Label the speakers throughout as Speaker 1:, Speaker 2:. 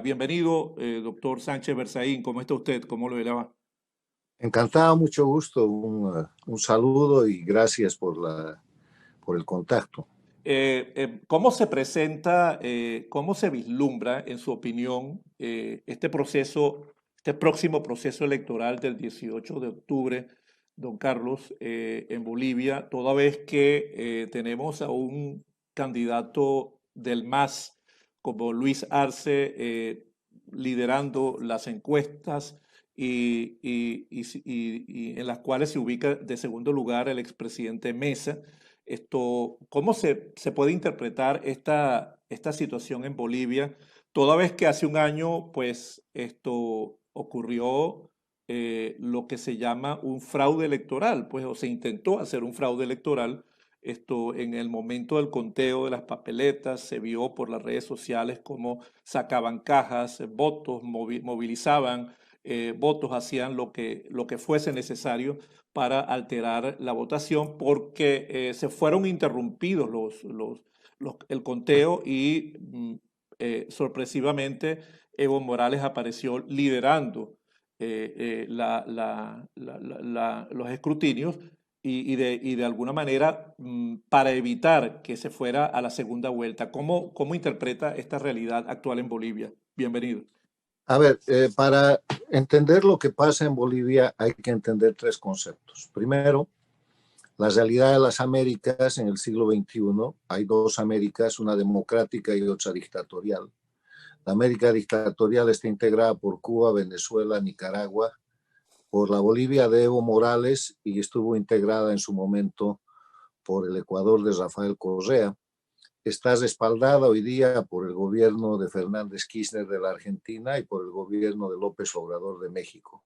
Speaker 1: Bienvenido, doctor Sánchez Berzaín. ¿Cómo está usted? ¿Cómo lo va?
Speaker 2: Encantado, mucho gusto, un saludo y gracias por el contacto.
Speaker 1: ¿Cómo se presenta, cómo se vislumbra, en su opinión, este proceso, este próximo proceso electoral del 18 de octubre, don Carlos, en Bolivia, toda vez que tenemos a un candidato del MAS como Luis Arce liderando las encuestas y en las cuales se ubica de segundo lugar el expresidente Mesa? ¿Cómo se puede interpretar esta situación en Bolivia, toda vez que hace un año, pues, esto ocurrió lo que se llama un fraude electoral, pues, o se intentó hacer un fraude electoral? En el momento del conteo de las papeletas, se vio por las redes sociales cómo sacaban cajas, votos, movilizaban votos, hacían lo que fuese necesario para alterar la votación, porque se fueron interrumpidos el conteo y sorpresivamente Evo Morales apareció liderando los escrutinios y de alguna manera, para evitar que se fuera a la segunda vuelta. ¿Cómo interpreta esta realidad actual en Bolivia? Bienvenido.
Speaker 2: A ver, para entender lo que pasa en Bolivia hay que entender tres conceptos. Primero, la realidad de las Américas en el siglo XXI. Hay dos Américas, una democrática y otra dictatorial. La América dictatorial está integrada por Cuba, Venezuela, Nicaragua, por la Bolivia de Evo Morales y estuvo integrada en su momento por el Ecuador de Rafael Correa. Está respaldada hoy día por el gobierno de Fernández Kirchner de la Argentina y por el gobierno de López Obrador de México.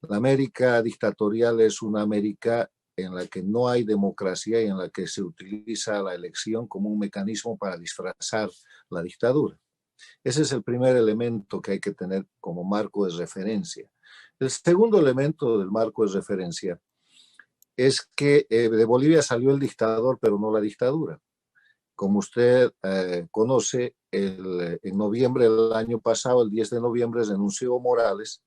Speaker 2: La América dictatorial es una América en la que no hay democracia y en la que se utiliza la elección como un mecanismo para disfrazar la dictadura. Ese es el primer elemento que hay que tener como marco de referencia. El segundo elemento del marco de referencia es que de Bolivia salió el dictador, pero no la dictadura. Como usted conoce, en noviembre del año pasado, el 10 de noviembre, renunció Morales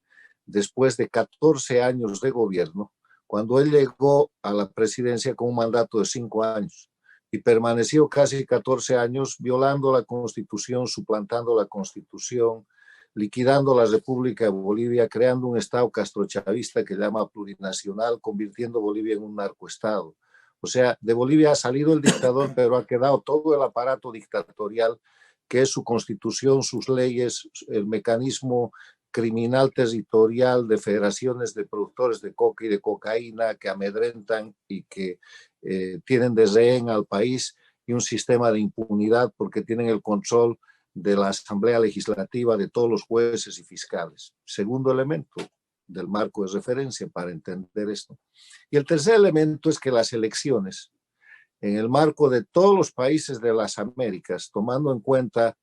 Speaker 2: después de 14 años de gobierno, cuando él llegó a la presidencia con un mandato de 5 años y permaneció casi 14 años violando la Constitución, suplantando la Constitución, liquidando la República de Bolivia, creando un Estado castrochavista que llama plurinacional, convirtiendo Bolivia en un narcoestado. O sea, de Bolivia ha salido el dictador, pero ha quedado todo el aparato dictatorial, que es su constitución, sus leyes, el mecanismo criminal territorial de federaciones de productores de coca y de cocaína que amedrentan y que tienen de rehén al país, y un sistema de impunidad porque tienen el control de la Asamblea Legislativa, de todos los jueces y fiscales. Segundo elemento del marco de referencia para entender esto. Y el tercer elemento es que las elecciones, en el marco de todos los países de las Américas, tomando en cuenta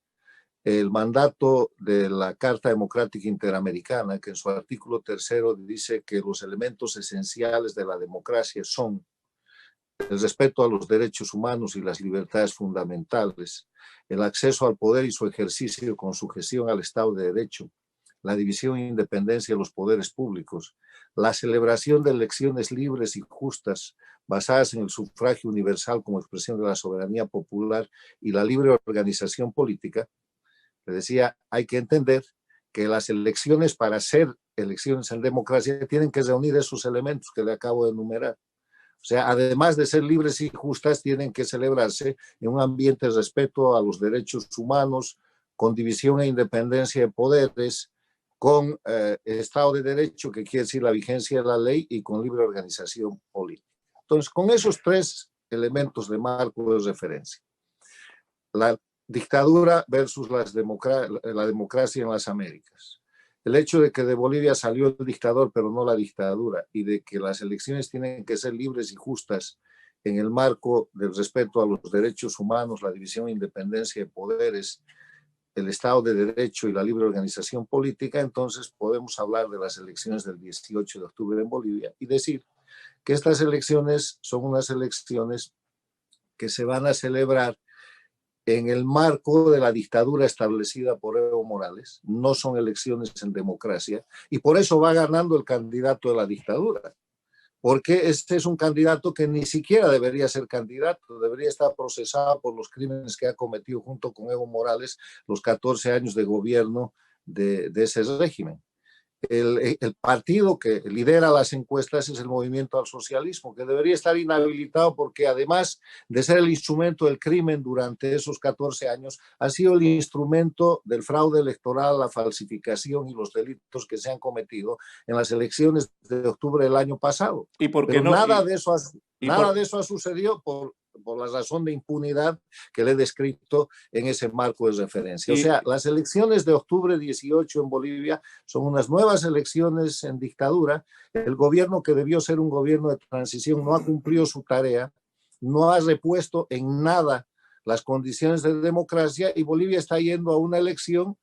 Speaker 2: el mandato de la Carta Democrática Interamericana, que en su artículo tercero dice que los elementos esenciales de la democracia son el respeto a los derechos humanos y las libertades fundamentales, el acceso al poder y su ejercicio con sujeción al Estado de Derecho, la división e independencia de los poderes públicos, la celebración de elecciones libres y justas basadas en el sufragio universal como expresión de la soberanía popular y la libre organización política. Le decía, hay que entender que las elecciones, para ser elecciones en democracia, tienen que reunir esos elementos que le acabo de enumerar. O sea, además de ser libres y justas, tienen que celebrarse en un ambiente de respeto a los derechos humanos, con división e independencia de poderes, con Estado de Derecho, que quiere decir la vigencia de la ley, y con libre organización política. Entonces, con esos tres elementos de marco de referencia, la dictadura versus la democracia en las Américas, el hecho de que de Bolivia salió el dictador pero no la dictadura, y de que las elecciones tienen que ser libres y justas en el marco del respeto a los derechos humanos, la división e independencia de poderes, el Estado de Derecho y la libre organización política, entonces podemos hablar de las elecciones del 18 de octubre en Bolivia y decir que estas elecciones son unas elecciones que se van a celebrar en el marco de la dictadura establecida por Evo Evo Morales, no son elecciones en democracia, y por eso va ganando el candidato de la dictadura, porque este es un candidato que ni siquiera debería ser candidato, debería estar procesado por los crímenes que ha cometido junto con Evo Morales los 14 años de gobierno de ese régimen. El partido que lidera las encuestas es el Movimiento al Socialismo, que debería estar inhabilitado porque además de ser el instrumento del crimen durante esos 14 años, ha sido el instrumento del fraude electoral, la falsificación y los delitos que se han cometido en las elecciones de octubre del año pasado.
Speaker 1: ¿Y por qué
Speaker 2: Pero
Speaker 1: no?
Speaker 2: nada de eso
Speaker 1: Por,
Speaker 2: ha sucedido por la razón de impunidad que le he descrito en ese marco de referencia. O sea,
Speaker 1: y,
Speaker 2: las elecciones de octubre 18 en Bolivia son unas nuevas elecciones en dictadura. El gobierno que debió ser un gobierno de transición no ha cumplido su tarea, no ha repuesto en nada las condiciones de democracia y Bolivia está yendo a una elección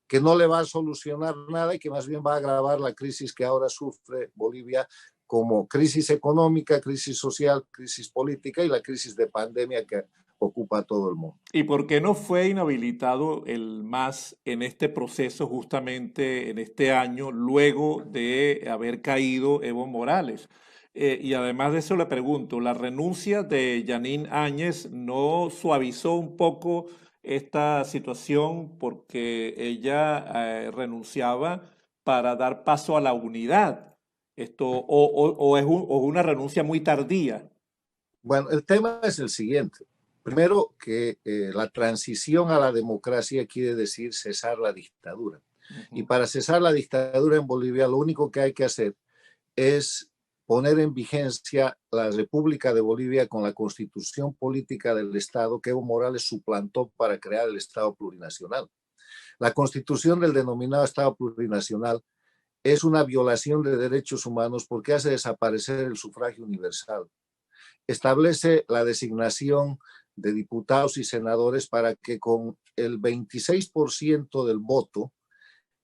Speaker 2: que no le va a solucionar nada y que más bien va a agravar la crisis que ahora sufre Bolivia como crisis económica, crisis social, crisis política y la crisis de pandemia que ocupa a todo el mundo.
Speaker 1: ¿Y por qué no fue inhabilitado el MAS en este proceso justamente en este año, luego de haber caído Evo Morales? Y además de eso le pregunto, ¿la renuncia de Jeanine Áñez no suavizó un poco esta situación porque ella renunciaba para dar paso a la unidad? O una renuncia muy tardía.
Speaker 2: Bueno, el tema es el siguiente. Primero, que la transición a la democracia quiere decir cesar la dictadura. Y
Speaker 1: Ujú.
Speaker 2: para cesar la dictadura en Bolivia, lo único que hay que hacer es poner en vigencia la República de Bolivia con la constitución política del Estado que Evo Morales suplantó para crear el Estado plurinacional. La constitución del denominado Estado plurinacional es una violación de derechos humanos porque hace desaparecer el sufragio universal. Establece la designación de diputados y senadores para que con el 26% del voto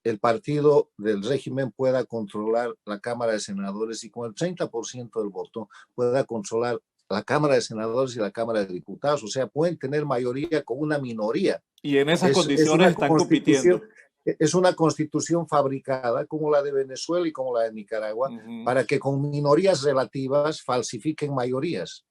Speaker 2: el partido del régimen pueda controlar la Cámara de Senadores y con el 30% del voto pueda controlar la Cámara de Senadores y la Cámara de Diputados. O sea, pueden tener mayoría con una minoría.
Speaker 1: Y en esas
Speaker 2: Es
Speaker 1: condiciones
Speaker 2: una
Speaker 1: están
Speaker 2: constitución,
Speaker 1: compitiendo.
Speaker 2: es una constitución fabricada como la de Venezuela y como la de Nicaragua
Speaker 1: Ujú.
Speaker 2: para que con minorías relativas falsifiquen mayorías.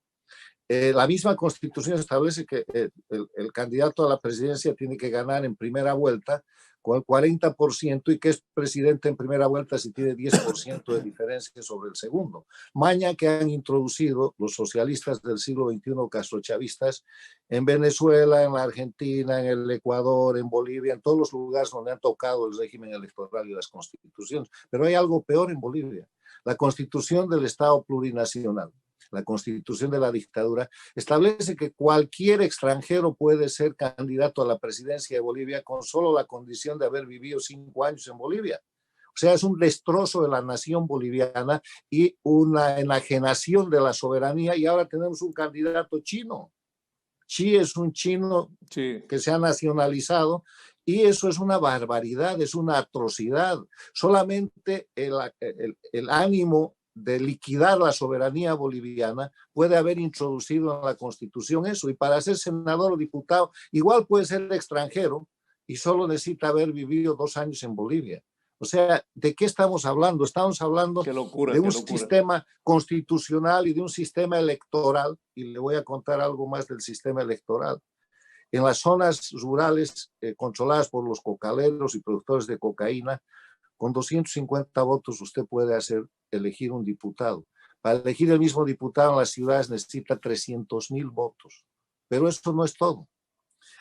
Speaker 2: La misma constitución establece que el candidato a la presidencia tiene que ganar en primera vuelta con el 40% y que es presidente en primera vuelta si tiene 10% de diferencia sobre el segundo. Maña que han introducido los socialistas del siglo XXI castrochavistas en Venezuela, en la Argentina, en el Ecuador, en Bolivia, en todos los lugares donde han tocado el régimen electoral y las constituciones. Pero hay algo peor en Bolivia, la constitución del Estado plurinacional. La constitución de la dictadura, establece que cualquier extranjero puede ser candidato a la presidencia de Bolivia con solo la condición de haber vivido 5 años en Bolivia. O sea, es un destrozo de la nación boliviana y una enajenación de la soberanía y ahora tenemos un candidato chino. Xi es un chino
Speaker 1: Sí.
Speaker 2: que se ha nacionalizado y eso es una barbaridad, es una atrocidad. Solamente el ánimo de liquidar la soberanía boliviana puede haber introducido en la Constitución eso. Y para ser senador o diputado, igual puede ser extranjero y solo necesita haber vivido 2 años en Bolivia. O sea, ¿de qué estamos hablando? Estamos hablando
Speaker 1: Qué locura,
Speaker 2: de
Speaker 1: qué
Speaker 2: un
Speaker 1: locura.
Speaker 2: sistema constitucional y de un sistema electoral, y le voy a contar algo más del sistema electoral. En las zonas rurales controladas por los cocaleros y productores de cocaína, con 250 votos usted puede elegir un diputado. Para elegir el mismo diputado en las ciudades necesita 300,000 votos. Pero esto no es todo.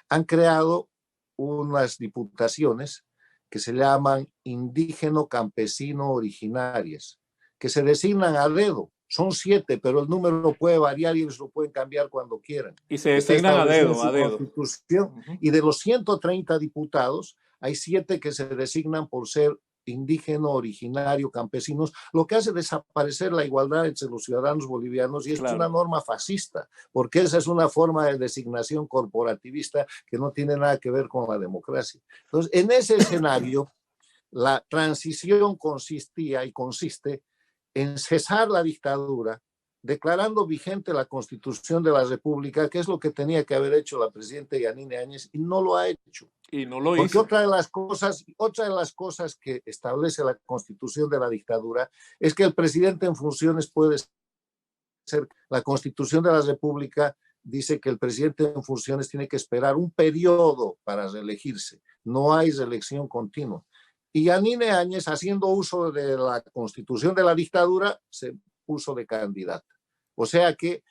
Speaker 2: Han creado unas diputaciones que se llaman indígeno campesino originarias, que se designan a dedo. Son 7, pero el número puede variar y ellos lo pueden cambiar cuando quieran.
Speaker 1: Y se
Speaker 2: Está
Speaker 1: designan
Speaker 2: establecido en
Speaker 1: a
Speaker 2: su
Speaker 1: dedo.
Speaker 2: constitución.
Speaker 1: Ujú.
Speaker 2: Y de los 130 diputados, hay 7 que se designan por ser indígena, originario, campesinos, lo que hace desaparecer la igualdad entre los ciudadanos bolivianos y es una
Speaker 1: Claro.
Speaker 2: norma fascista, porque esa es una forma de designación corporativista que no tiene nada que ver con la democracia. Entonces, en ese escenario, la transición consistía y consiste en cesar la dictadura, declarando vigente la Constitución de la República, que es lo que tenía que haber hecho la presidenta Jeanine Áñez, y no lo ha hecho.
Speaker 1: Y no lo
Speaker 2: Porque
Speaker 1: hizo.
Speaker 2: otra de las cosas que establece la Constitución de la dictadura es que el presidente en funciones puede ser, la Constitución de la República dice que el presidente en funciones tiene que esperar un periodo para reelegirse, no hay reelección continua. Y Yanine Áñez, haciendo uso de la Constitución de la dictadura, se puso de candidata. O sea que,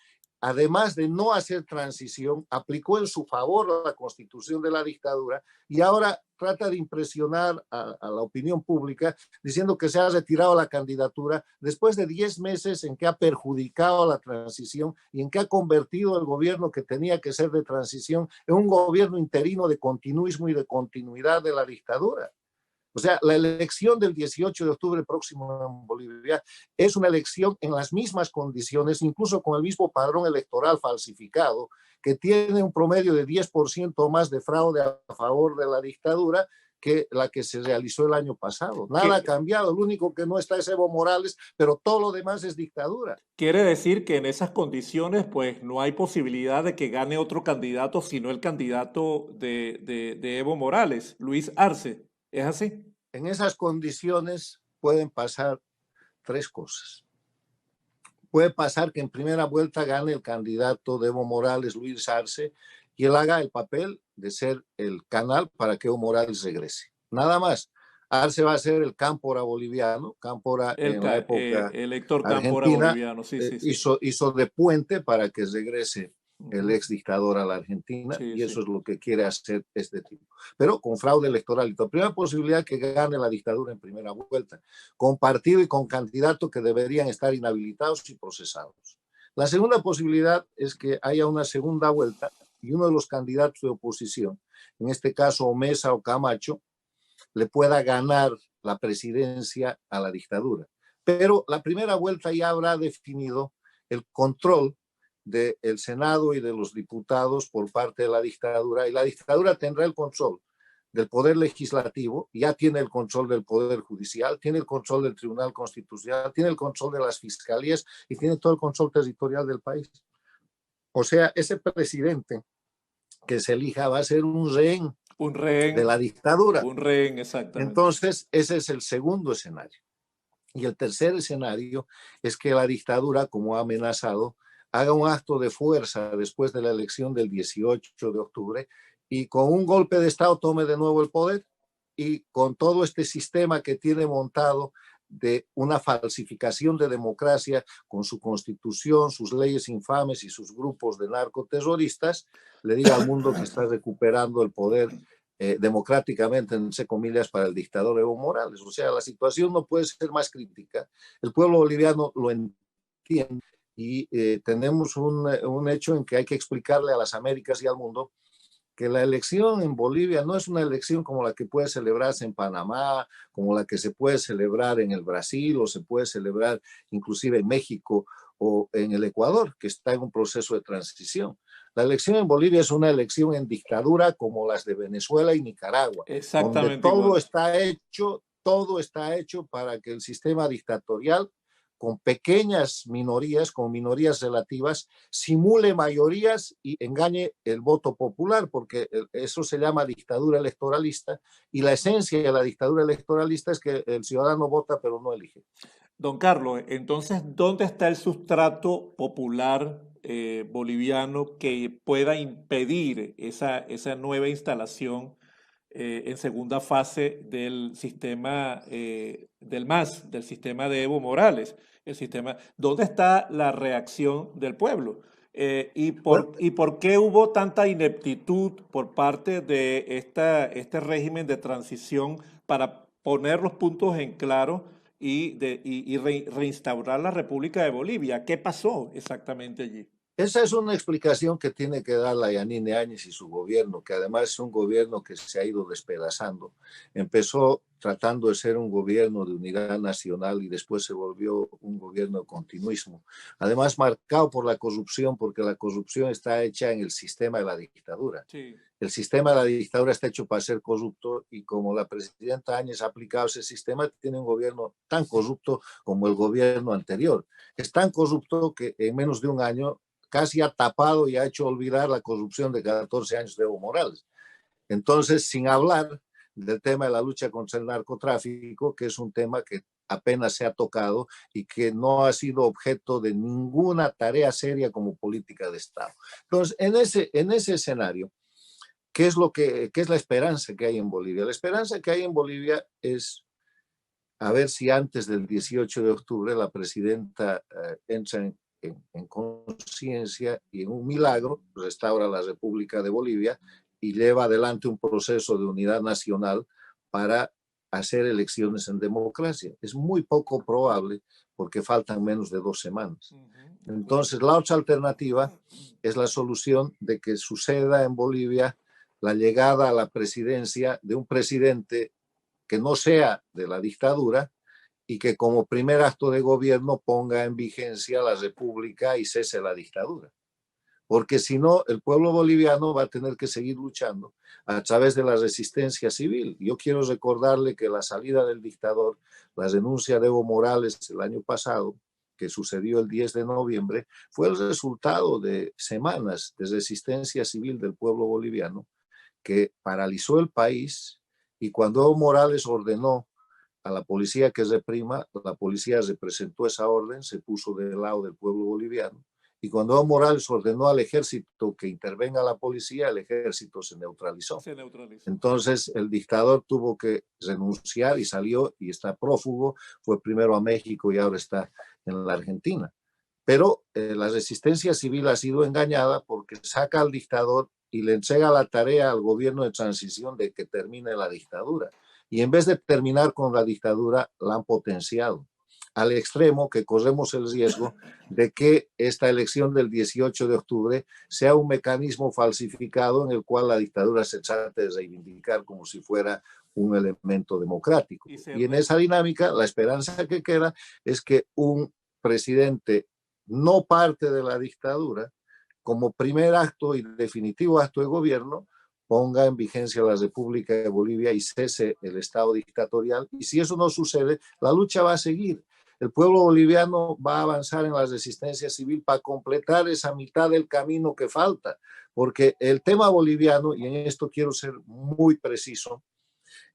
Speaker 2: además de no hacer transición, aplicó en su favor la Constitución de la dictadura y ahora trata de impresionar a la opinión pública diciendo que se ha retirado la candidatura después de 10 meses en que ha perjudicado la transición y en que ha convertido el gobierno que tenía que ser de transición en un gobierno interino de continuismo y de continuidad de la dictadura. O sea, la elección del 18 de octubre próximo en Bolivia es una elección en las mismas condiciones, incluso con el mismo padrón electoral falsificado, que tiene un promedio de 10% más de fraude a favor de la dictadura que la que se realizó el año pasado. Nada ha cambiado, el único que no está es Evo Morales, pero todo lo demás es dictadura.
Speaker 1: Quiere decir que en esas condiciones, pues no hay posibilidad de que gane otro candidato, sino el candidato de Evo Morales, Luis Arce. ¿Es así?
Speaker 2: En esas condiciones pueden pasar tres cosas. Puede pasar que en primera vuelta gane el candidato de Evo Morales, Luis Arce, y él haga el papel de ser el canal para que Evo Morales regrese. Nada más. Arce va a ser el cámpora boliviano, cámpora en la época
Speaker 1: El Héctor Cámpora
Speaker 2: argentina,
Speaker 1: boliviano, sí, sí, sí.
Speaker 2: hizo de puente para que regrese el
Speaker 1: Ujú.
Speaker 2: ex dictador a la Argentina,
Speaker 1: Sí,
Speaker 2: y eso
Speaker 1: sí.
Speaker 2: es lo que quiere hacer este tipo. Pero con fraude electoral. La primera posibilidad que gane la dictadura en primera vuelta, con partido y con candidato que deberían estar inhabilitados y procesados. La segunda posibilidad es que haya una segunda vuelta y uno de los candidatos de oposición, en este caso o Mesa o Camacho, le pueda ganar la presidencia a la dictadura. Pero la primera vuelta ya habrá definido el control del Senado y de los diputados por parte de la dictadura, y la dictadura tendrá el control del poder legislativo, ya tiene el control del poder judicial, tiene el control del Tribunal Constitucional, tiene el control de las fiscalías y tiene todo el control territorial del país. O sea, ese presidente que se elija va a ser de la dictadura.
Speaker 1: Un rehén, exactamente.
Speaker 2: Entonces, ese es el segundo escenario. Y el tercer escenario es que la dictadura, como ha amenazado, haga un acto de fuerza después de la elección del 18 de octubre y con un golpe de Estado tome de nuevo el poder, y con todo este sistema que tiene montado de una falsificación de democracia con su constitución, sus leyes infames y sus grupos de narcoterroristas, le diga al mundo que está recuperando el poder democráticamente, entre comillas, para el dictador Evo Morales. O sea, la situación no puede ser más crítica. El pueblo boliviano lo entiende y tenemos un hecho en que hay que explicarle a las Américas y al mundo que la elección en Bolivia no es una elección como la que puede celebrarse en Panamá, como la que se puede celebrar en el Brasil o se puede celebrar inclusive en México o en el Ecuador, que está en un proceso de transición. La elección en Bolivia es una elección en dictadura como las de Venezuela y Nicaragua, donde
Speaker 1: Exactamente igual.
Speaker 2: todo está hecho para que el sistema dictatorial, con pequeñas minorías, con minorías relativas, simule mayorías y engañe el voto popular, porque eso se llama dictadura electoralista, y la esencia de la dictadura electoralista es que el ciudadano vota pero no elige.
Speaker 1: Don Carlos, entonces, ¿dónde está el sustrato popular boliviano que pueda impedir esa nueva instalación en segunda fase del sistema del MAS, del sistema de Evo Morales? El sistema, ¿dónde está la reacción del pueblo?
Speaker 2: Bueno,
Speaker 1: ¿Y por qué hubo tanta ineptitud por parte de este régimen de transición para poner los puntos en claro y reinstaurar la República de Bolivia? ¿Qué pasó exactamente allí?
Speaker 2: esa es una explicación que tiene que dar la Yanine Áñez y su gobierno, que además es un gobierno que se ha ido despedazando. Empezó tratando de ser un gobierno de unidad nacional y después se volvió un gobierno de continuismo. Además, marcado por la corrupción, porque la corrupción está hecha en el sistema de la dictadura.
Speaker 1: Sí.
Speaker 2: El sistema de la dictadura está hecho para ser corrupto, y como la presidenta Áñez ha aplicado ese sistema, tiene un gobierno tan corrupto como el gobierno anterior. Es tan corrupto que en menos de un año casi ha tapado y ha hecho olvidar la corrupción de 14 años de Evo Morales. Entonces, sin hablar del tema de la lucha contra el narcotráfico, que es un tema que apenas se ha tocado y que no ha sido objeto de ninguna tarea seria como política de Estado. Entonces, en ese escenario, ¿qué es la esperanza que hay en Bolivia? La esperanza que hay en Bolivia es a ver si antes del 18 de octubre la presidenta entra en conciencia y en un milagro restaura la República de Bolivia y lleva adelante un proceso de unidad nacional para hacer elecciones en democracia. Es muy poco probable porque faltan menos de 2 semanas. Entonces, la otra alternativa es la solución de que suceda en Bolivia la llegada a la presidencia de un presidente que no sea de la dictadura y que como primer acto de gobierno ponga en vigencia la república y cese la dictadura. Porque si no, el pueblo boliviano va a tener que seguir luchando a través de la resistencia civil. Yo quiero recordarle que la salida del dictador, la renuncia de Evo Morales el año pasado, que sucedió el 10 de noviembre, fue el resultado de semanas de resistencia civil del pueblo boliviano que paralizó el país, y cuando Evo Morales ordenó a la policía que reprima, la policía representó esa orden, se puso del lado del pueblo boliviano, y cuando Evo Morales ordenó al ejército que intervenga la policía, el ejército se neutralizó.
Speaker 1: Se neutralizó.
Speaker 2: Entonces el dictador tuvo que renunciar y salió y está prófugo, fue primero a México y ahora está en la Argentina. Pero la resistencia civil ha sido engañada porque saca al dictador y le entrega la tarea al gobierno de transición de que termine la dictadura. Y en vez de terminar con la dictadura, la han potenciado al extremo que corremos el riesgo de que esta elección del 18 de octubre sea un mecanismo falsificado en el cual la dictadura se trate de reivindicar como si fuera un elemento democrático. Y en esa dinámica, la esperanza que queda es que un presidente no parte de la dictadura, como primer acto y definitivo acto de gobierno, ponga en vigencia la República de Bolivia y cese el Estado dictatorial. Y si eso no sucede, la lucha va a seguir. El pueblo boliviano va a avanzar en la resistencia civil para completar esa mitad del camino que falta, porque el tema boliviano, y en esto quiero ser muy preciso,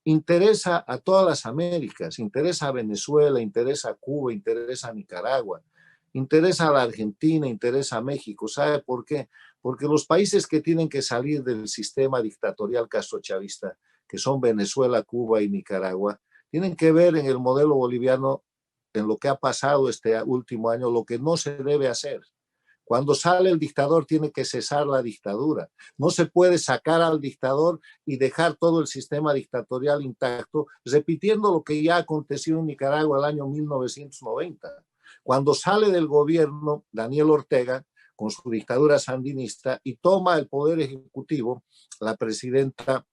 Speaker 2: interesa a todas las Américas, interesa a Venezuela, interesa a Cuba, interesa a Nicaragua, interesa a la Argentina, interesa a México. ¿Sabe por qué? Porque los países que tienen que salir del sistema dictatorial castrochavista, que son Venezuela, Cuba y Nicaragua, tienen que ver en el modelo boliviano, en lo que ha pasado este último año, lo que no se debe hacer. Cuando sale el dictador tiene que cesar la dictadura. No se puede sacar al dictador y dejar todo el sistema dictatorial intacto, repitiendo lo que ya aconteció en Nicaragua el año 1990. Cuando sale del gobierno Daniel Ortega con su dictadura sandinista y toma el poder ejecutivo, la presidenta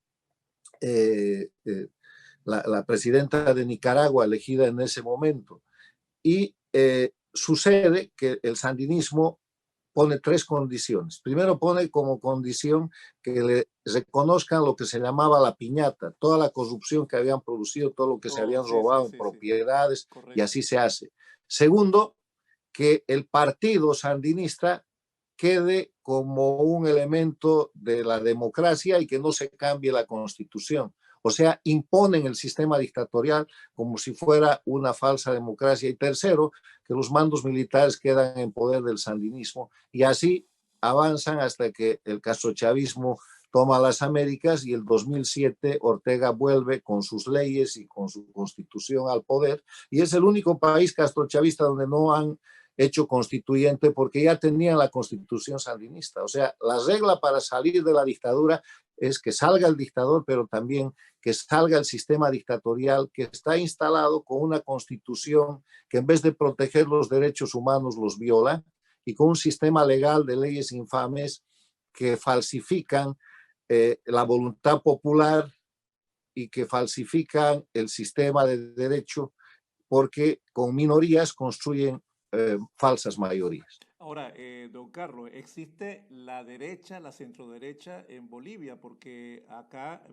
Speaker 2: la presidenta de Nicaragua elegida en ese momento. Y sucede que el sandinismo pone 3 condiciones. Primero pone como condición que le reconozcan lo que se llamaba la piñata, toda la corrupción que habían producido, todo lo que se habían robado en propiedades, y así se hace. Segundo, que el partido sandinista quede como un elemento de la democracia y que no se cambie la constitución. O sea, imponen el sistema dictatorial como si fuera una falsa democracia. Y tercero, que los mandos militares quedan en poder del sandinismo y así avanzan hasta que el castrochavismo toma las Américas y el 2007 Ortega vuelve con sus leyes y con su constitución al poder y es el único país castrochavista donde no han hecho constituyente porque ya tenían la constitución sandinista. O sea, la regla para salir de la dictadura es que salga el dictador, pero también que salga el sistema dictatorial que está instalado con una constitución que en vez de proteger los derechos humanos los viola y con un sistema legal de leyes infames que falsifican la voluntad popular y que falsifican el sistema de derecho porque con minorías construyen falsas mayorías.
Speaker 1: Ahora, don Carlos, ¿existe la derecha, la centroderecha en Bolivia? Porque acá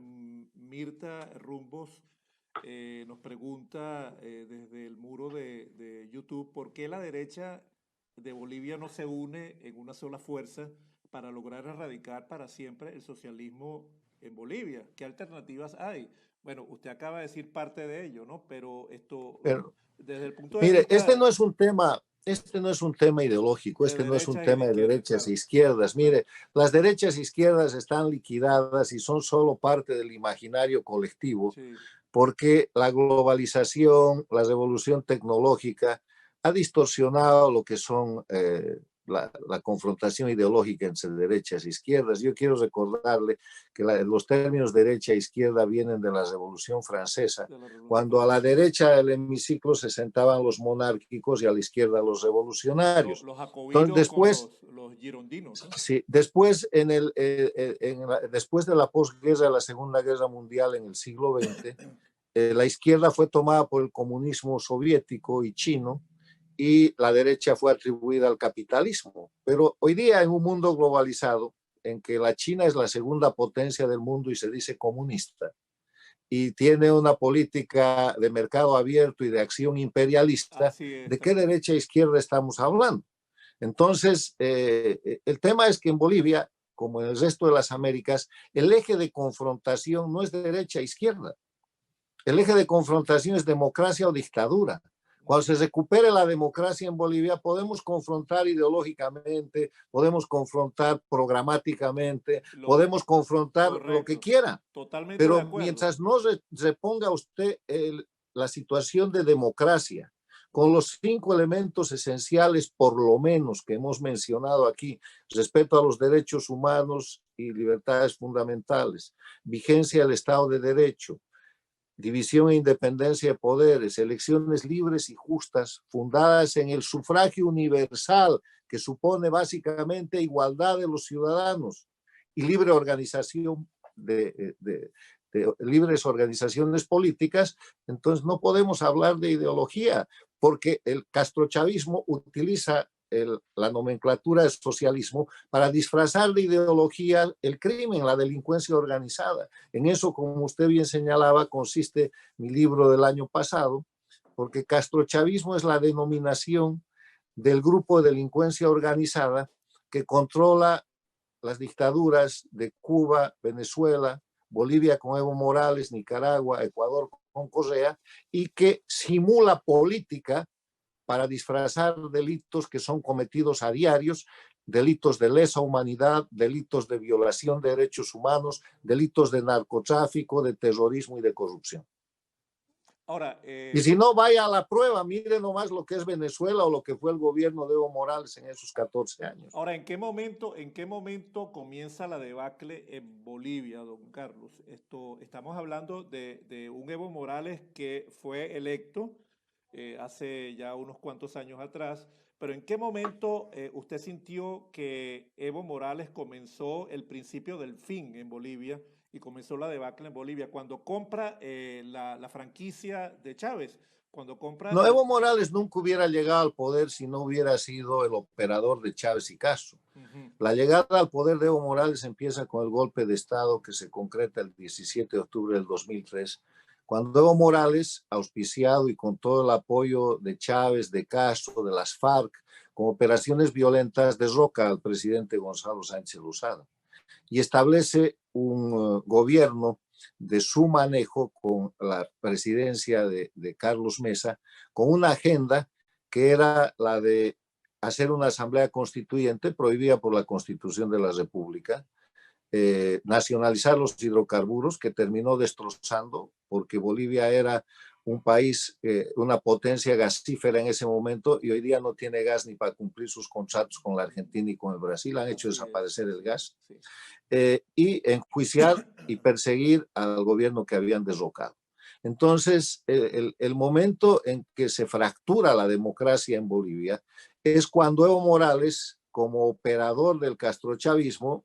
Speaker 1: Mirta Rumbos nos pregunta desde el muro de YouTube, ¿por qué la derecha de Bolivia no se une en una sola fuerza para lograr erradicar para siempre el socialismo en Bolivia? ¿Qué alternativas hay? Bueno, usted acaba de decir parte de ello, ¿no? Pero esto,
Speaker 2: Pero,
Speaker 1: desde el punto de
Speaker 2: mire,
Speaker 1: vista
Speaker 2: este no es un tema ideológico,
Speaker 1: de
Speaker 2: este no es un
Speaker 1: derechas y de
Speaker 2: tema de
Speaker 1: izquierda,
Speaker 2: derechas e
Speaker 1: claro,
Speaker 2: izquierdas.
Speaker 1: claro.
Speaker 2: Mire, las derechas e izquierdas están liquidadas y son solo parte del imaginario colectivo,
Speaker 1: Sí,
Speaker 2: porque la globalización, la revolución tecnológica ha distorsionado lo que son la confrontación ideológica entre derechas e izquierdas. Yo quiero recordarle que los términos derecha e izquierda vienen de la Revolución Francesa,
Speaker 1: de la Revolución
Speaker 2: cuando a la
Speaker 1: Francesa.
Speaker 2: derecha del hemiciclo se sentaban los monárquicos y a la izquierda los revolucionarios.
Speaker 1: Los
Speaker 2: Entonces,
Speaker 1: jacobinos con
Speaker 2: después,
Speaker 1: los girondinos, ¿no?
Speaker 2: sí, después, después de la posguerra, de la Segunda Guerra Mundial en el siglo XX, la izquierda fue tomada por el comunismo soviético y chino y la derecha fue atribuida al capitalismo. Pero hoy día, en un mundo globalizado, en que la China es la segunda potencia del mundo y se dice comunista, y tiene una política de mercado abierto y de acción imperialista,
Speaker 1: Así es,
Speaker 2: ¿de qué
Speaker 1: tal cual.
Speaker 2: derecha e izquierda estamos hablando? Entonces, el tema es que en Bolivia, como en el resto de las Américas, el eje de confrontación no es de derecha e izquierda. El eje de confrontación es democracia o dictadura. Cuando se recupere la democracia en Bolivia, podemos confrontar ideológicamente, podemos confrontar programáticamente,
Speaker 1: Lo,
Speaker 2: podemos confrontar lo que
Speaker 1: correcto.
Speaker 2: quiera,
Speaker 1: Totalmente de
Speaker 2: pero
Speaker 1: acuerdo.
Speaker 2: mientras no reponga usted la situación de democracia, con los 5 elementos esenciales, por lo menos, que hemos mencionado aquí: respeto a los derechos humanos y libertades fundamentales, vigencia del Estado de Derecho, división e independencia de poderes, elecciones libres y justas, fundadas en el sufragio universal, que supone básicamente igualdad de los ciudadanos, y libre organización de libres organizaciones políticas. Entonces no podemos hablar de ideología, porque el castrochavismo utiliza la nomenclatura de socialismo para disfrazar de ideología el crimen, la delincuencia organizada. En eso, como usted bien señalaba, consiste mi libro del año pasado, porque castrochavismo es la denominación del grupo de delincuencia organizada que controla las dictaduras de Cuba, Venezuela, Bolivia con Evo Morales, Nicaragua, Ecuador con Correa, y que simula política para disfrazar delitos que son cometidos a diarios, delitos de lesa humanidad, delitos de violación de derechos humanos, delitos de narcotráfico, de terrorismo y de corrupción.
Speaker 1: Ahora,
Speaker 2: Y si no, vaya a la prueba, mire nomás lo que es Venezuela o lo que fue el gobierno de Evo Morales en esos 14 años.
Speaker 1: ahora, en qué momento comienza la debacle en Bolivia, don Carlos? Estamos hablando de un Evo Morales que fue electo hace ya unos cuantos años atrás, pero ¿en qué momento usted sintió que Evo Morales comenzó el principio del fin en Bolivia y comenzó la debacle en Bolivia? Cuando compra la franquicia de Chávez, cuando compra
Speaker 2: No, Evo Morales nunca hubiera llegado al poder si no hubiera sido el operador de Chávez y Castro.
Speaker 1: Ujú.
Speaker 2: La llegada al poder de Evo Morales empieza con el golpe de Estado que se concreta el 17 de octubre del 2003, cuando Evo Morales, auspiciado y con todo el apoyo de Chávez, de Castro, de las FARC, con operaciones violentas, derroca al presidente Gonzalo Sánchez Lozada y establece un gobierno de su manejo con la presidencia de Carlos Mesa, con una agenda que era la de hacer una asamblea constituyente prohibida por la Constitución de la República, nacionalizar los hidrocarburos, que terminó destrozando, porque Bolivia era un país, una potencia gasífera en ese momento, y hoy día no tiene gas ni para cumplir sus contratos con la Argentina y con el Brasil, han hecho
Speaker 1: Así es,
Speaker 2: desaparecer el
Speaker 1: sí,
Speaker 2: gas,
Speaker 1: sí.
Speaker 2: y enjuiciar y perseguir al gobierno que habían derrocado. Entonces, el momento en que se fractura la democracia en Bolivia es cuando Evo Morales, como operador del castrochavismo,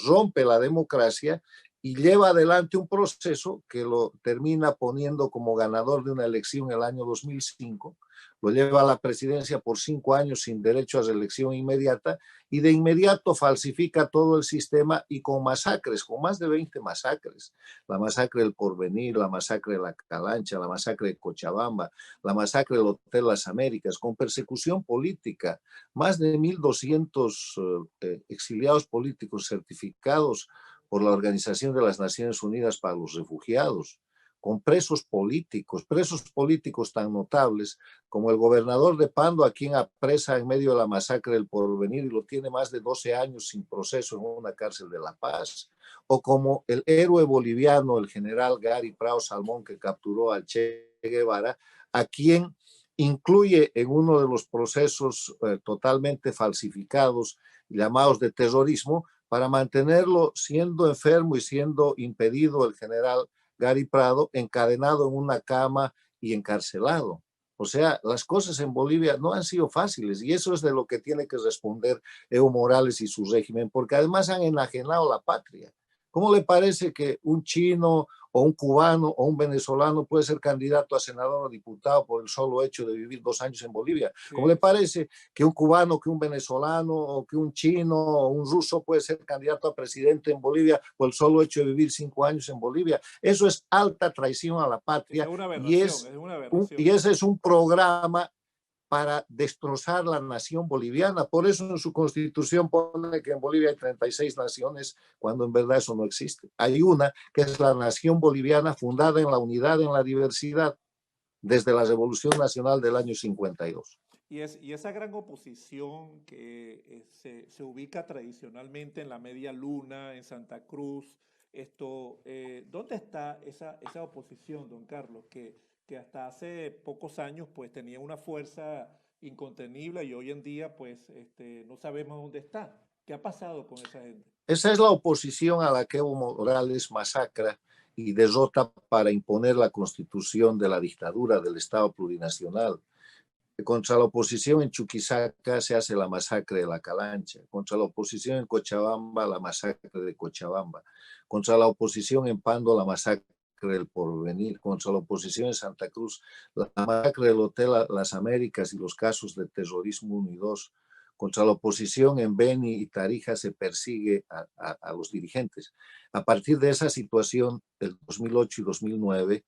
Speaker 2: rompe la democracia y lleva adelante un proceso que lo termina poniendo como ganador de una elección el año 2005, lo lleva a la presidencia por 5 años sin derecho a reelección inmediata, y de inmediato falsifica todo el sistema, y con masacres, con más de 20 masacres: la masacre del Porvenir, la masacre de la Calancha, la masacre de Cochabamba, la masacre del Hotel Las Américas, con persecución política, más de 1.200 exiliados políticos certificados por la Organización de las Naciones Unidas para los Refugiados, con presos políticos tan notables como el gobernador de Pando, a quien apresa en medio de la masacre del Porvenir y lo tiene más de 12 años sin proceso en una cárcel de La Paz, o como el héroe boliviano, el general Gary Prado Salmón, que capturó al Che Guevara, a quien incluye en uno de los procesos totalmente falsificados, llamados de terrorismo, para mantenerlo siendo enfermo y siendo impedido el general Gary Prado, encadenado en una cama y encarcelado. O sea, las cosas en Bolivia no han sido fáciles y eso es de lo que tiene que responder Evo Morales y su régimen, porque además han enajenado la patria. ¿Cómo le parece que un chino o un cubano o un venezolano puede ser candidato a senador o diputado por el solo hecho de vivir 2 años en Bolivia? ¿Cómo le
Speaker 1: Sí.
Speaker 2: parece que un cubano, que un venezolano o que un chino o un ruso puede ser candidato a presidente en Bolivia por el solo hecho de vivir 5 años en Bolivia? Eso es alta traición a la
Speaker 1: Esa
Speaker 2: patria
Speaker 1: es una
Speaker 2: y,
Speaker 1: aberración, es una
Speaker 2: y
Speaker 1: aberración.
Speaker 2: ese es un programa para destrozar la nación boliviana. Por eso en su constitución pone que en Bolivia hay 36 naciones, cuando en verdad eso no existe. Hay una que es la nación boliviana fundada en la unidad, en la diversidad, desde la Revolución Nacional del año 52.
Speaker 1: Y esa gran oposición que se ubica tradicionalmente en la media luna, en Santa Cruz, ¿dónde está esa oposición, don Carlos? Que hasta hace pocos años pues tenía una fuerza incontenible y hoy en día pues no sabemos dónde está. ¿Qué ha pasado con esa gente?
Speaker 2: Esa es la oposición a la que Evo Morales masacra y derrota para imponer la constitución de la dictadura del Estado plurinacional. Contra la oposición en Chuquisaca se hace la masacre de la Calancha, contra la oposición en Cochabamba la masacre de Cochabamba, contra la oposición en Pando la masacre del Porvenir, contra la oposición en Santa Cruz la masacre del Hotel Las Américas y los casos de terrorismo 1 y 2, contra la oposición en Beni y Tarija se persigue a los dirigentes. A partir de esa situación, del 2008 y 2009,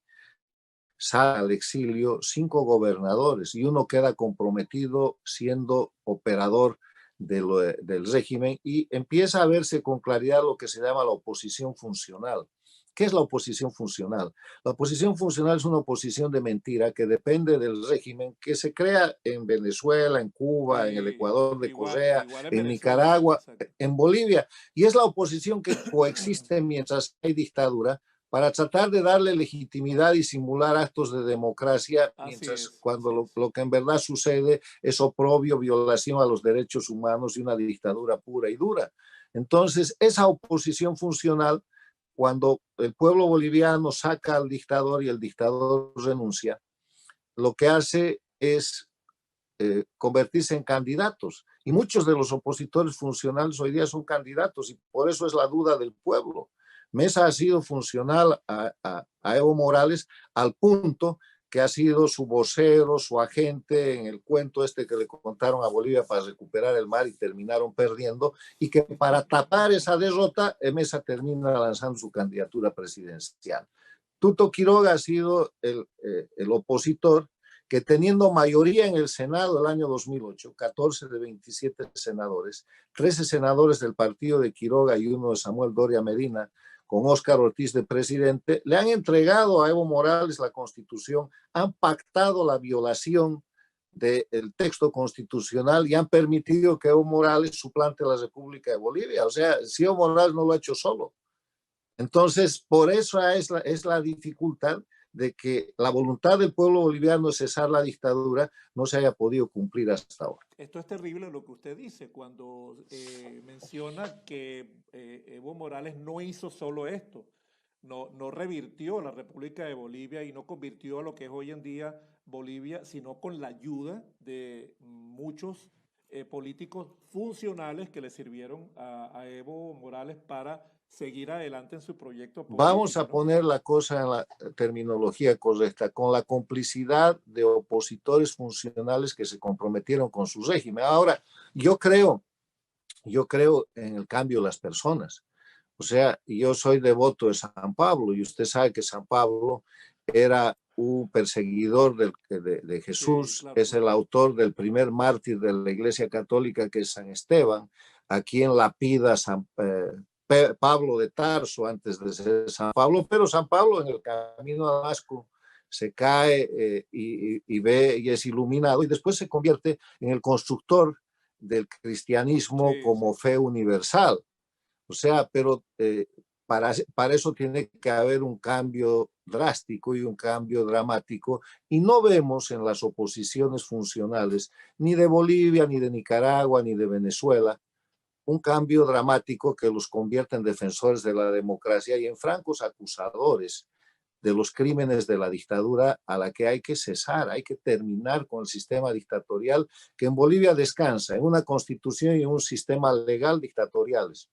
Speaker 2: sale al exilio 5 gobernadores y uno queda comprometido siendo operador del régimen y empieza a verse con claridad lo que se llama la oposición funcional. ¿Qué es la oposición funcional? La oposición funcional es una oposición de mentira que depende del régimen que se crea en Venezuela, en Cuba, en el
Speaker 1: Sí,
Speaker 2: Ecuador de
Speaker 1: igual,
Speaker 2: Correa,
Speaker 1: igual en
Speaker 2: en
Speaker 1: Venezuela,
Speaker 2: Nicaragua,
Speaker 1: exacto.
Speaker 2: en Bolivia. Y es la oposición que coexiste mientras hay dictadura para tratar de darle legitimidad y simular actos de democracia,
Speaker 1: Así
Speaker 2: mientras
Speaker 1: es,
Speaker 2: cuando
Speaker 1: así es.
Speaker 2: lo que en verdad sucede es oprobio, violación a los derechos humanos y una dictadura pura y dura. Entonces, esa oposición funcional, cuando el pueblo boliviano saca al dictador y el dictador renuncia, lo que hace es convertirse en candidatos. Y muchos de los opositores funcionales hoy día son candidatos y por eso es la duda del pueblo. Mesa ha sido funcional a Evo Morales al punto que ha sido su vocero, su agente en el cuento este que le contaron a Bolivia para recuperar el mar y terminaron perdiendo, y que para tapar esa derrota, Mesa termina lanzando su candidatura presidencial. Tuto Quiroga ha sido el opositor que, teniendo mayoría en el Senado el año 2008, 14 de 27 senadores, 13 senadores del partido de Quiroga y uno de Samuel Doria Medina, con Óscar Ortiz de presidente, le han entregado a Evo Morales la Constitución, han pactado la violación del texto constitucional y han permitido que Evo Morales suplante la República de Bolivia. O sea, si Evo Morales no lo ha hecho solo. Entonces, por eso es la dificultad de que la voluntad del pueblo boliviano de cesar la dictadura no se haya podido cumplir hasta ahora.
Speaker 1: Esto es terrible lo que usted dice cuando menciona que Evo Morales no hizo solo esto, no revirtió la República de Bolivia y no convirtió a lo que es hoy en día Bolivia, sino con la ayuda de muchos políticos funcionales que le sirvieron a Evo Morales para seguir adelante en su proyecto
Speaker 2: Vamos
Speaker 1: político,
Speaker 2: a
Speaker 1: ¿no?
Speaker 2: poner la cosa en la terminología correcta, con la complicidad de opositores funcionales que se comprometieron con su régimen. Ahora, yo creo, yo creo en el cambio de las personas. O sea, yo soy devoto de San Pablo y usted sabe que San Pablo era un perseguidor de
Speaker 1: Sí,
Speaker 2: Jesús,
Speaker 1: claro,
Speaker 2: es
Speaker 1: claro.
Speaker 2: el autor del primer mártir de la Iglesia Católica, que es San Esteban, a quien lapida Pablo de Tarso antes de ser San Pablo, pero San Pablo en el camino a Damasco se cae y ve y es iluminado y después se convierte en el constructor del cristianismo
Speaker 1: Sí,
Speaker 2: como
Speaker 1: sí.
Speaker 2: fe universal. O sea, pero para eso tiene que haber un cambio drástico y un cambio dramático y no vemos en las oposiciones funcionales ni de Bolivia, ni de Nicaragua, ni de Venezuela un cambio dramático que los convierta en defensores de la democracia y en francos acusadores de los crímenes de la dictadura a la que hay que cesar, hay que terminar con el sistema dictatorial que en Bolivia descansa en una constitución y en un sistema legal dictatoriales,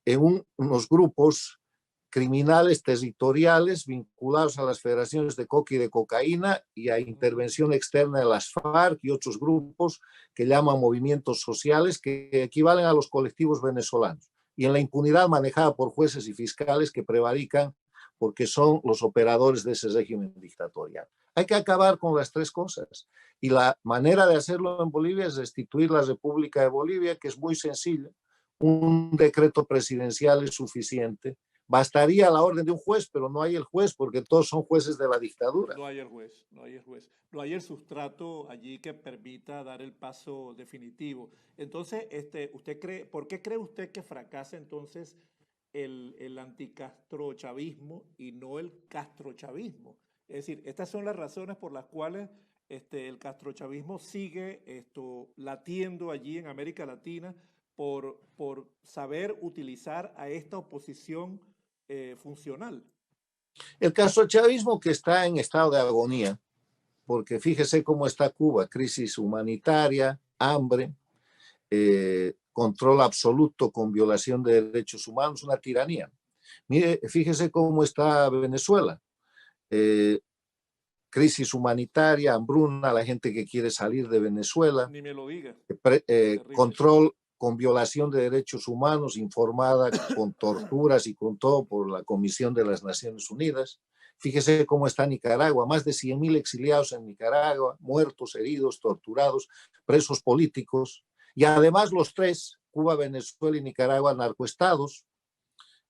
Speaker 2: en unos grupos criminales territoriales vinculados a las federaciones de coca y de cocaína y a intervención externa de las FARC y otros grupos que llaman movimientos sociales que equivalen a los colectivos venezolanos y en la impunidad manejada por jueces y fiscales que prevarican porque son los operadores de ese régimen dictatorial. Hay que acabar con las tres cosas y la manera de hacerlo en Bolivia es destituir la República de Bolivia, que es muy sencillo. Un decreto presidencial es suficiente. Bastaría la orden de un juez, pero no hay el juez porque todos son jueces de la dictadura.
Speaker 1: No hay el juez, no hay el juez, no hay el sustrato allí que permita dar el paso definitivo. Entonces, usted cree, ¿por qué cree usted que fracasa entonces el anticastrochavismo y no el castrochavismo? Es decir, estas son las razones por las cuales el castrochavismo sigue latiendo allí en América Latina por saber utilizar a esta oposición funcional.
Speaker 2: El castrochavismo que está en estado de agonía, porque fíjese cómo está Cuba, crisis humanitaria, hambre, control absoluto con violación de derechos humanos, una tiranía. Mire, fíjese cómo está Venezuela, crisis humanitaria, hambruna, la gente que quiere salir de Venezuela,
Speaker 1: Ni me lo diga. Terrible.
Speaker 2: control con violación de derechos humanos informada con torturas y con todo por la Comisión de las Naciones Unidas. Fíjese cómo está Nicaragua, más de 100.000 exiliados en Nicaragua, muertos, heridos, torturados, presos políticos. Y además los tres, Cuba, Venezuela y Nicaragua, narcoestados,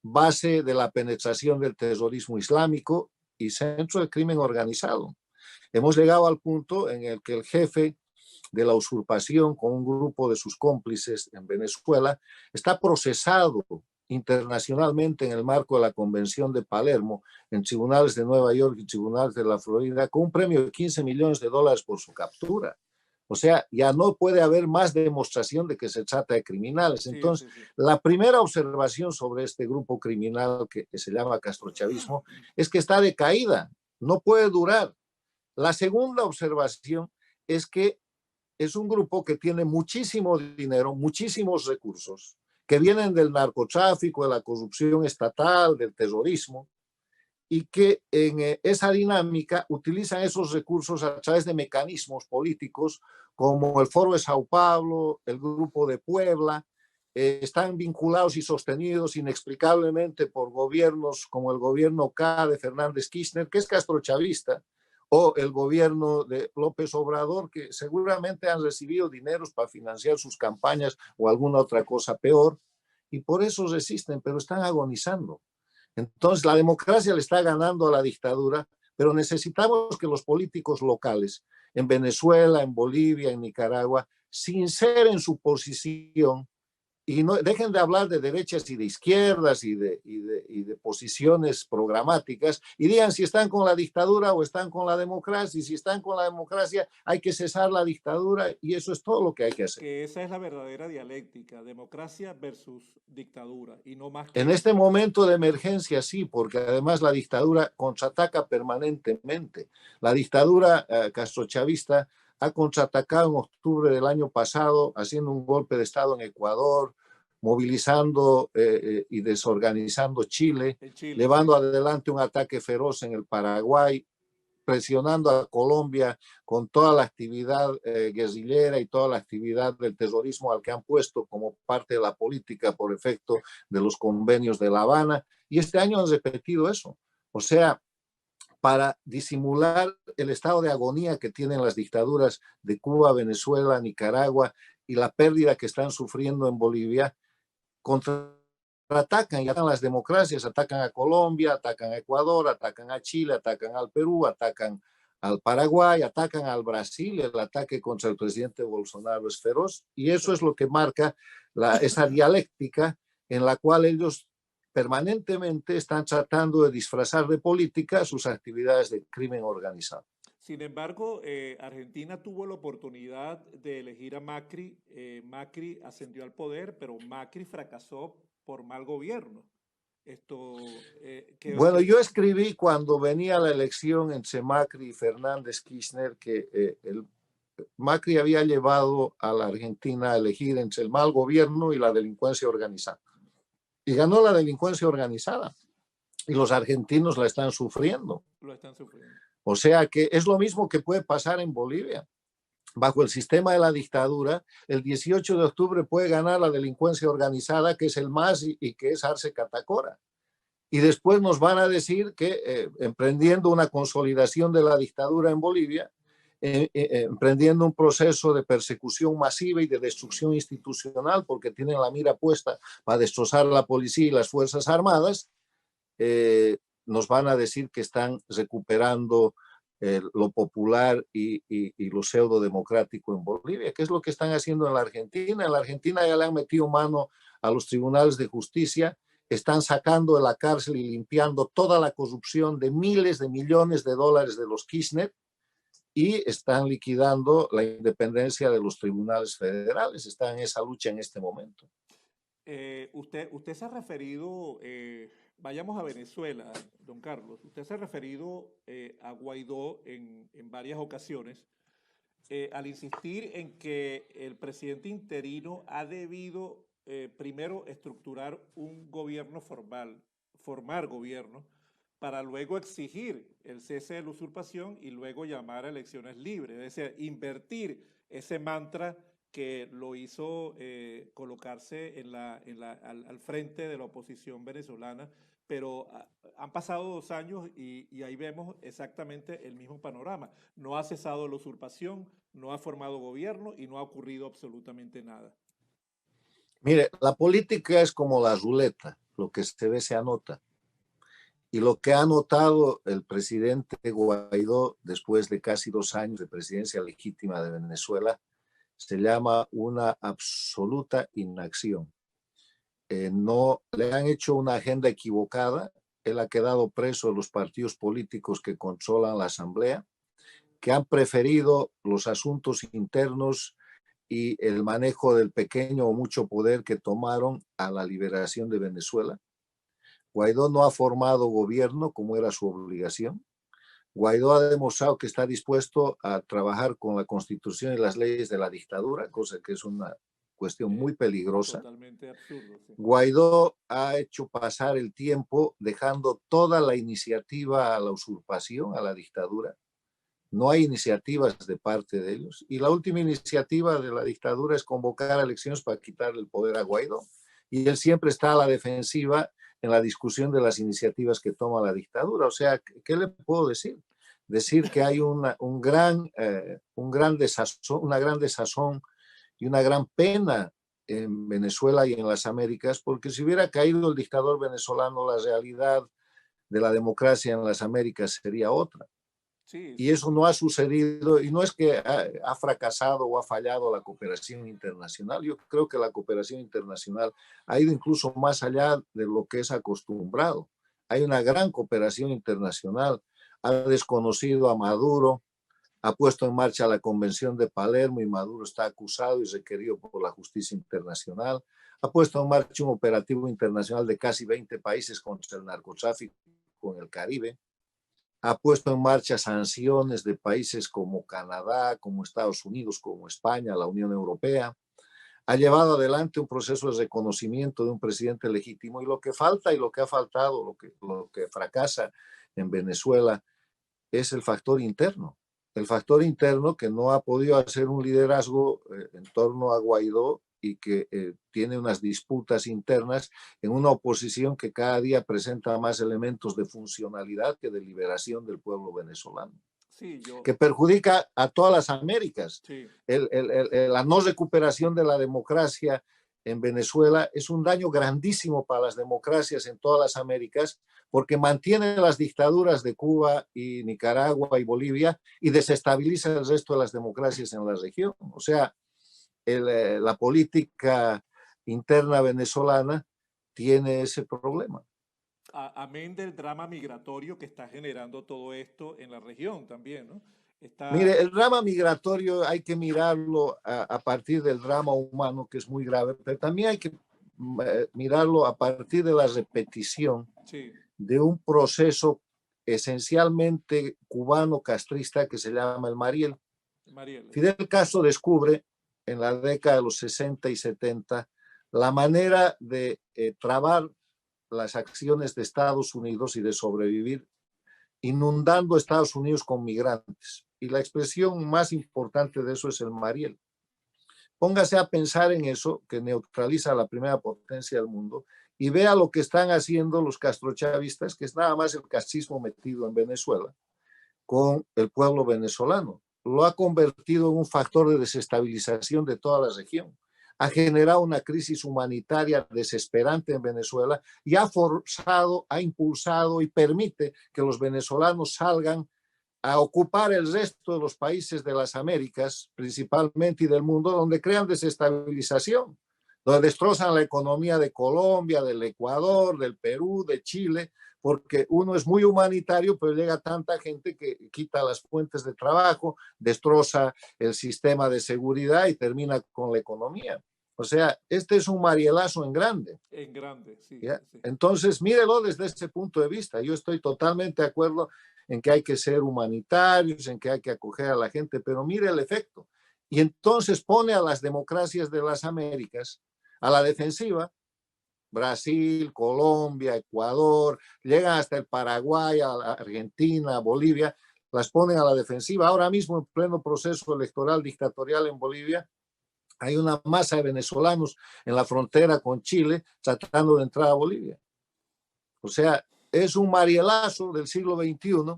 Speaker 2: base de la penetración del terrorismo islámico y centro del crimen organizado. Hemos llegado al punto en el que el jefe de la usurpación con un grupo de sus cómplices en Venezuela está procesado internacionalmente en el marco de la Convención de Palermo, en tribunales de Nueva York y tribunales de la Florida, con un premio de $15 millones por su captura. O sea, ya no puede haber más demostración de que se trata de criminales.
Speaker 1: Sí,
Speaker 2: Entonces,
Speaker 1: sí, sí.
Speaker 2: la primera observación sobre este grupo criminal que se llama castrochavismo es que está de caída, no puede durar. La segunda observación es que es un grupo que tiene muchísimo dinero, muchísimos recursos, que vienen del narcotráfico, de la corrupción estatal, del terrorismo, y que en esa dinámica utilizan esos recursos a través de mecanismos políticos como el Foro de Sao Paulo, el Grupo de Puebla, están vinculados y sostenidos inexplicablemente por gobiernos como el gobierno K de Fernández Kirchner, que es castrochavista, o el gobierno de López Obrador, que seguramente han recibido dineros para financiar sus campañas o alguna otra cosa peor, y por eso resisten, pero están agonizando. Entonces, la democracia le está ganando a la dictadura, pero necesitamos que los políticos locales, en Venezuela, en Bolivia, en Nicaragua, sinceren su posición y no dejen de hablar de derechas y de izquierdas y de posiciones programáticas y digan si están con la dictadura o están con la democracia. Y si están con la democracia, hay que cesar la dictadura y eso es todo lo que hay que hacer.
Speaker 1: Que esa es la verdadera dialéctica, democracia versus dictadura, y no más
Speaker 2: En
Speaker 1: que
Speaker 2: este
Speaker 1: eso.
Speaker 2: momento de emergencia sí, porque además la dictadura contraataca permanentemente. La dictadura castrochavista ha contraatacado en octubre del año pasado, haciendo un golpe de Estado en Ecuador, movilizando y desorganizando Chile,
Speaker 1: En Chile, sí.
Speaker 2: llevando adelante un ataque feroz en el Paraguay, presionando a Colombia con toda la actividad guerrillera y toda la actividad del terrorismo al que han puesto como parte de la política por efecto de los convenios de La Habana. Y este año han repetido eso. O sea, para disimular el estado de agonía que tienen las dictaduras de Cuba, Venezuela, Nicaragua y la pérdida que están sufriendo en Bolivia, contra contraatacan y atacan las democracias, atacan a Colombia, atacan a Ecuador, atacan a Chile, atacan al Perú, atacan al Paraguay, atacan al Brasil. El ataque contra el presidente Bolsonaro es feroz y eso es lo que marca esa dialéctica en la cual ellos permanentemente están tratando de disfrazar de política sus actividades de crimen organizado.
Speaker 1: Sin embargo, Argentina tuvo la oportunidad de elegir a Macri. Macri ascendió al poder, pero Macri fracasó por mal gobierno. Esto,
Speaker 2: bueno, yo escribí cuando venía la elección entre Macri y Fernández Kirchner que Macri había llevado a la Argentina a elegir entre el mal gobierno y la delincuencia organizada. Y ganó la delincuencia organizada. Y los argentinos la están sufriendo.
Speaker 1: Lo están sufriendo.
Speaker 2: O sea que es lo mismo que puede pasar en Bolivia. Bajo el sistema de la dictadura, el 18 de octubre puede ganar la delincuencia organizada, que es el MAS y que es Arce Catacora. Y después nos van a decir que emprendiendo una consolidación de la dictadura en Bolivia, emprendiendo un proceso de persecución masiva y de destrucción institucional, porque tienen la mira puesta para destrozar a la policía y las Fuerzas Armadas, nos van a decir que están recuperando lo popular y lo pseudo democrático en Bolivia, que es lo que están haciendo en la Argentina. En la Argentina ya le han metido mano a los tribunales de justicia, están sacando de la cárcel y limpiando toda la corrupción de miles de millones de dólares de los Kirchner y están liquidando la independencia de los tribunales federales. Están en esa lucha en este momento.
Speaker 1: Usted se ha referido, vayamos a Venezuela, don Carlos, usted se ha referido a Guaidó en varias ocasiones al insistir en que el presidente interino ha debido primero estructurar un gobierno formal, formar gobierno, para luego exigir el cese de la usurpación y luego llamar a elecciones libres, es decir, invertir ese mantra que lo hizo colocarse al frente de la oposición venezolana, pero han pasado 2 años y ahí vemos exactamente el mismo panorama. No ha cesado la usurpación, no ha formado gobierno y no ha ocurrido absolutamente nada.
Speaker 2: Mire, la política es como la ruleta, lo que se ve se anota. Y lo que ha notado el presidente Guaidó después de casi 2 años de presidencia legítima de Venezuela se llama una absoluta inacción. No le han hecho una agenda equivocada. Él ha quedado preso de los partidos políticos que controlan la asamblea, que han preferido los asuntos internos y el manejo del pequeño o mucho poder que tomaron a la liberación de Venezuela. Guaidó no ha formado gobierno como era su obligación. Guaidó ha demostrado que está dispuesto a trabajar con la Constitución y las leyes de la dictadura, cosa que es una cuestión muy peligrosa.
Speaker 1: Totalmente absurdo. Sí.
Speaker 2: Guaidó ha hecho pasar el tiempo dejando toda la iniciativa a la usurpación, a la dictadura. No hay iniciativas de parte de ellos. Y la última iniciativa de la dictadura es convocar elecciones para quitarle el poder a Guaidó. Y él siempre está a la defensiva en la discusión de las iniciativas que toma la dictadura. O sea, ¿qué le puedo decir? Decir que hay una gran desazón y una gran pena en Venezuela y en las Américas, porque si hubiera caído el dictador venezolano, la realidad de la democracia en las Américas sería otra.
Speaker 1: Sí,
Speaker 2: y eso no ha sucedido, y no es que ha fracasado o ha fallado la cooperación internacional. Yo creo que la cooperación internacional ha ido incluso más allá de lo que es acostumbrado. Hay una gran cooperación internacional, ha desconocido a Maduro, ha puesto en marcha la Convención de Palermo y Maduro está acusado y requerido por la justicia internacional, ha puesto en marcha un operativo internacional de casi 20 países contra el narcotráfico en el Caribe, ha puesto en marcha sanciones de países como Canadá, como Estados Unidos, como España, la Unión Europea, ha llevado adelante un proceso de reconocimiento de un presidente legítimo y lo que falta y lo que ha faltado, lo que fracasa en Venezuela es el factor interno que no ha podido hacer un liderazgo en torno a Guaidó y que tiene unas disputas internas en una oposición que cada día presenta más elementos de funcionalidad que de liberación del pueblo venezolano.
Speaker 1: Sí,
Speaker 2: que perjudica a todas las Américas.
Speaker 1: Sí.
Speaker 2: La no recuperación de la democracia en Venezuela es un daño grandísimo para las democracias en todas las Américas, porque mantiene las dictaduras de Cuba y Nicaragua y Bolivia y desestabiliza el resto de las democracias en la región. O sea, la política interna venezolana tiene ese problema.
Speaker 1: Amén del drama migratorio que está generando todo esto en la región también, ¿no?
Speaker 2: Mire,
Speaker 1: Está,
Speaker 2: el drama migratorio hay que mirarlo a partir del drama humano, que es muy grave, pero también hay que mirarlo a partir de la repetición
Speaker 1: sí,
Speaker 2: de un proceso esencialmente cubano-castrista que se llama el Mariel.
Speaker 1: Mariel,
Speaker 2: Fidel Castro descubre en la década de los 60 y 70 la manera de trabar las acciones de Estados Unidos y de sobrevivir inundando Estados Unidos con migrantes. Y la expresión más importante de eso es el Mariel. Póngase a pensar en eso, que neutraliza a la primera potencia del mundo, y vea lo que están haciendo los castrochavistas, que es nada más el cascismo metido en Venezuela, con el pueblo venezolano. Lo ha convertido en un factor de desestabilización de toda la región. Ha generado una crisis humanitaria desesperante en Venezuela y ha forzado, ha impulsado y permite que los venezolanos salgan a ocupar el resto de los países de las Américas, principalmente y del mundo, donde crean desestabilización, donde destrozan la economía de Colombia, del Ecuador, del Perú, de Chile, porque uno es muy humanitario, pero llega tanta gente que quita las fuentes de trabajo, destroza el sistema de seguridad y termina con la economía. O sea, este es un marielazo en grande.
Speaker 1: en grande, sí,
Speaker 2: ¿Ya?
Speaker 1: sí.
Speaker 2: Entonces, mírelo desde ese punto de vista. Yo estoy totalmente de acuerdo en que hay que ser humanitarios, en que hay que acoger a la gente, pero mire el efecto. Y entonces pone a las democracias de las Américas a la defensiva. Brasil, Colombia, Ecuador, llegan hasta el Paraguay, a Argentina, Bolivia, las ponen a la defensiva. Ahora mismo, en pleno proceso electoral dictatorial en Bolivia, hay una masa de venezolanos en la frontera con Chile tratando de entrar a Bolivia. O sea, es un marielazo del siglo XXI,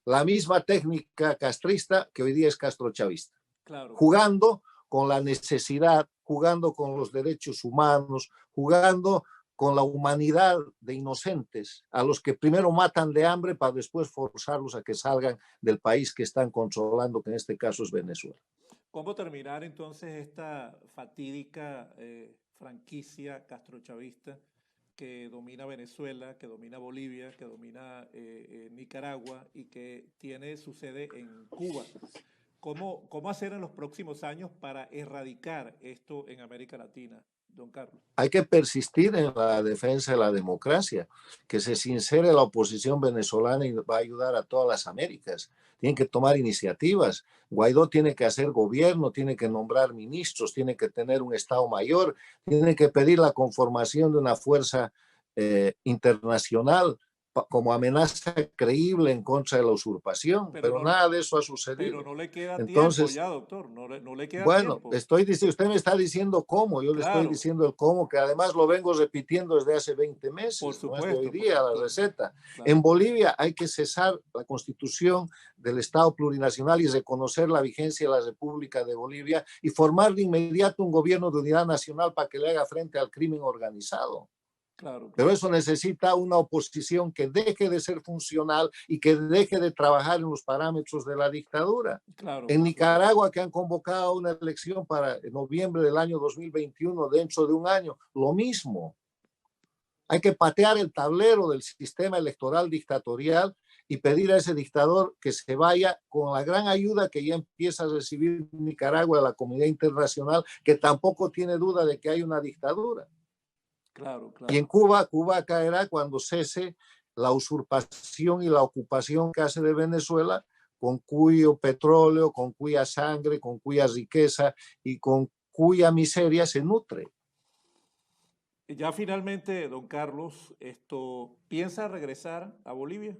Speaker 2: la misma técnica castrista que hoy día es castrochavista,
Speaker 1: Claro,
Speaker 2: jugando con la necesidad, jugando con los derechos humanos, jugando con la humanidad de inocentes, a los que primero matan de hambre para después forzarlos a que salgan del país que están controlando, que en este caso es Venezuela.
Speaker 1: ¿cómo terminar entonces esta fatídica franquicia castrochavista que domina Venezuela, que domina Bolivia, que domina Nicaragua y que tiene su sede en Cuba? ¿Cómo hacer en los próximos años para erradicar esto en América Latina, don Carlos?
Speaker 2: Hay que persistir en la defensa de la democracia, que se sincere la oposición venezolana y va a ayudar a todas las Américas. Tienen que tomar iniciativas. Guaidó tiene que hacer gobierno, tiene que nombrar ministros, tiene que tener un Estado mayor, tiene que pedir la conformación de una fuerza internacional como amenaza creíble en contra de la usurpación,
Speaker 1: Pero
Speaker 2: pero
Speaker 1: no,
Speaker 2: nada de eso ha
Speaker 1: pero
Speaker 2: sucedido.
Speaker 1: no le queda tiempo
Speaker 2: Entonces,
Speaker 1: ya, doctor, no le queda
Speaker 2: bueno,
Speaker 1: tiempo.
Speaker 2: estoy diciendo, usted me está diciendo cómo, yo le estoy
Speaker 1: Claro,
Speaker 2: diciendo el cómo, que además lo vengo repitiendo desde hace 20
Speaker 1: por
Speaker 2: meses, no es de hoy
Speaker 1: supuesto,
Speaker 2: día la
Speaker 1: doctor.
Speaker 2: receta. En
Speaker 1: Claro,
Speaker 2: Bolivia hay que cesar la constitución del Estado plurinacional y reconocer la vigencia de la República de Bolivia y formar de inmediato un gobierno de unidad nacional para que le haga frente al crimen organizado.
Speaker 1: claro,
Speaker 2: Pero
Speaker 1: claro,
Speaker 2: eso necesita una oposición que deje de ser funcional y que deje de trabajar en los parámetros de la dictadura.
Speaker 1: claro,
Speaker 2: En
Speaker 1: por supuesto.
Speaker 2: Nicaragua, que han convocado una elección para noviembre del año 2021, dentro de un año, lo mismo. Hay que patear el tablero del sistema electoral dictatorial y pedir a ese dictador que se vaya con la gran ayuda que ya empieza a recibir Nicaragua de la comunidad internacional, que tampoco tiene duda de que hay una dictadura.
Speaker 1: Claro,
Speaker 2: Y en
Speaker 1: claro.
Speaker 2: Cuba, Cuba caerá cuando cese la usurpación y la ocupación que hace de Venezuela, con cuyo petróleo, con cuya sangre, con cuya riqueza y con cuya miseria se nutre.
Speaker 1: Ya finalmente, don Carlos, esto, ¿piensa regresar a Bolivia?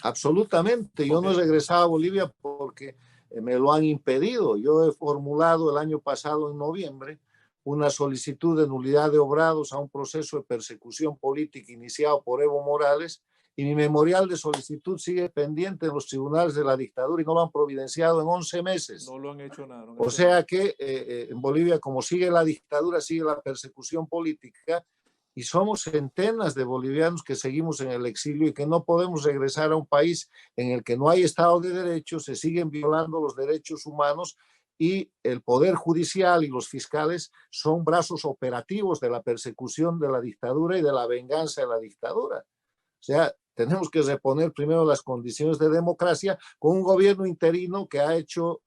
Speaker 2: Absolutamente. Yo
Speaker 1: Ok,
Speaker 2: no he regresado a Bolivia porque me lo han impedido. Yo he formulado el año pasado, en noviembre, una solicitud de nulidad de obrados a un proceso de persecución política iniciado por Evo Morales y mi memorial de solicitud sigue pendiente en los tribunales de la dictadura y no lo han providenciado en 11 meses.
Speaker 1: No lo han hecho nada.
Speaker 2: O sea que en Bolivia, como sigue la dictadura, sigue la persecución política y somos centenas de bolivianos que seguimos en el exilio y que no podemos regresar a un país en el que no hay Estado de Derecho, se siguen violando los derechos humanos y el Poder Judicial y los fiscales son brazos operativos de la persecución de la dictadura y de la venganza de la dictadura. O sea, tenemos que reponer primero las condiciones de democracia con un gobierno interino que ha hecho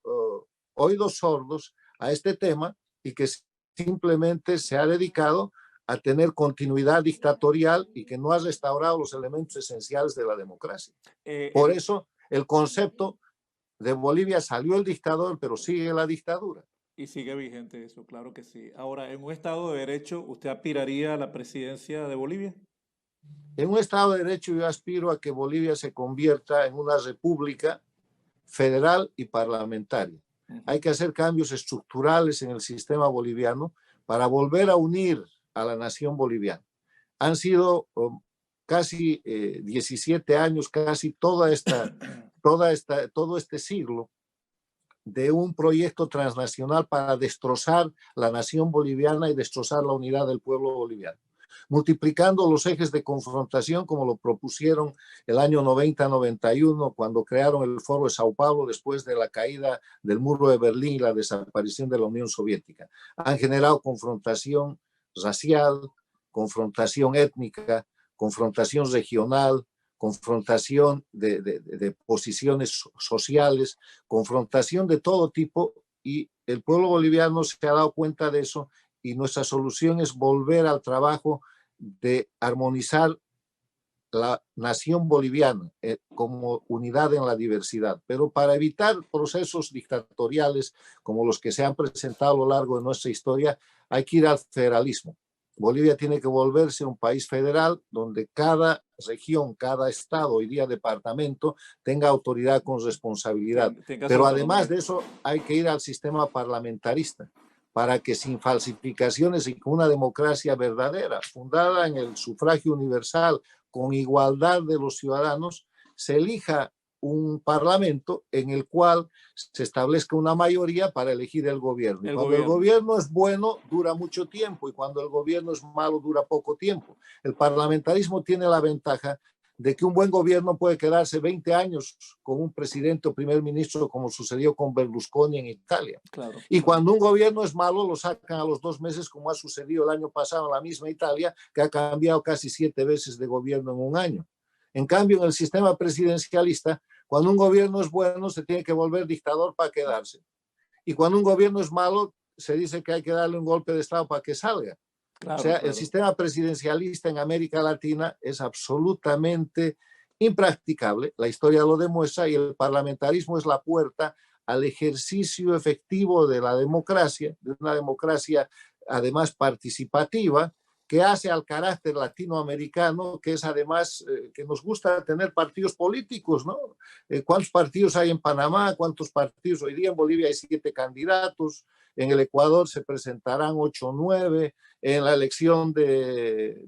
Speaker 2: oídos sordos a este tema y que simplemente se ha dedicado a tener continuidad dictatorial y que no ha restaurado los elementos esenciales de la democracia. Por eso el concepto de Bolivia salió el dictador, pero sigue la dictadura.
Speaker 1: Y sigue vigente eso, claro que sí. Ahora, en un Estado de Derecho, ¿usted aspiraría a la presidencia de Bolivia?
Speaker 2: En un Estado de Derecho yo aspiro a que Bolivia se convierta en una república federal y parlamentaria. Hay que hacer cambios estructurales en el sistema boliviano para volver a unir a la nación boliviana. Han sido casi 17 años, casi todo este siglo de un proyecto transnacional para destrozar la nación boliviana y destrozar la unidad del pueblo boliviano, multiplicando los ejes de confrontación como lo propusieron el año 90-91 cuando crearon el Foro de Sao Paulo después de la caída del muro de Berlín y la desaparición de la Unión Soviética. Han generado confrontación racial, confrontación étnica, confrontación regional, confrontación de posiciones sociales, confrontación de todo tipo, y el pueblo boliviano se ha dado cuenta de eso y nuestra solución es volver al trabajo de armonizar la nación boliviana como unidad en la diversidad, pero para evitar procesos dictatoriales como los que se han presentado a lo largo de nuestra historia, hay que ir al federalismo. Bolivia tiene que volverse un país federal donde cada región, cada estado, hoy día departamento, tenga autoridad con responsabilidad. Pero además de eso hay que ir al sistema parlamentarista para que sin falsificaciones y con una democracia verdadera, fundada en el sufragio universal, con igualdad de los ciudadanos, se elija un parlamento en el cual se establezca una mayoría para elegir el gobierno. Y cuando el gobierno es bueno, dura mucho tiempo, y cuando el gobierno es malo, dura poco tiempo. El parlamentarismo tiene la ventaja de que un buen gobierno puede quedarse 20 años con un presidente o primer ministro, como sucedió con Berlusconi en Italia.
Speaker 1: Claro.
Speaker 2: Y cuando un gobierno es malo, lo sacan a los 2 meses, como ha sucedido el año pasado en la misma Italia, que ha cambiado casi 7 veces de gobierno en un año. En cambio, en el sistema presidencialista, cuando un gobierno es bueno, se tiene que volver dictador para quedarse. Y cuando un gobierno es malo, se dice que hay que darle un golpe de Estado para que salga. Claro, o sea, el sistema presidencialista en América Latina es absolutamente impracticable. La historia lo demuestra, y el parlamentarismo es la puerta al ejercicio efectivo de la democracia, de una democracia además participativa, que hace al carácter latinoamericano, que es además que nos gusta tener partidos políticos, ¿no? ¿Cuántos partidos hay en Panamá? ¿Cuántos partidos? Hoy día en Bolivia hay 7 candidatos, en el Ecuador se presentarán 8 o 9, en la elección del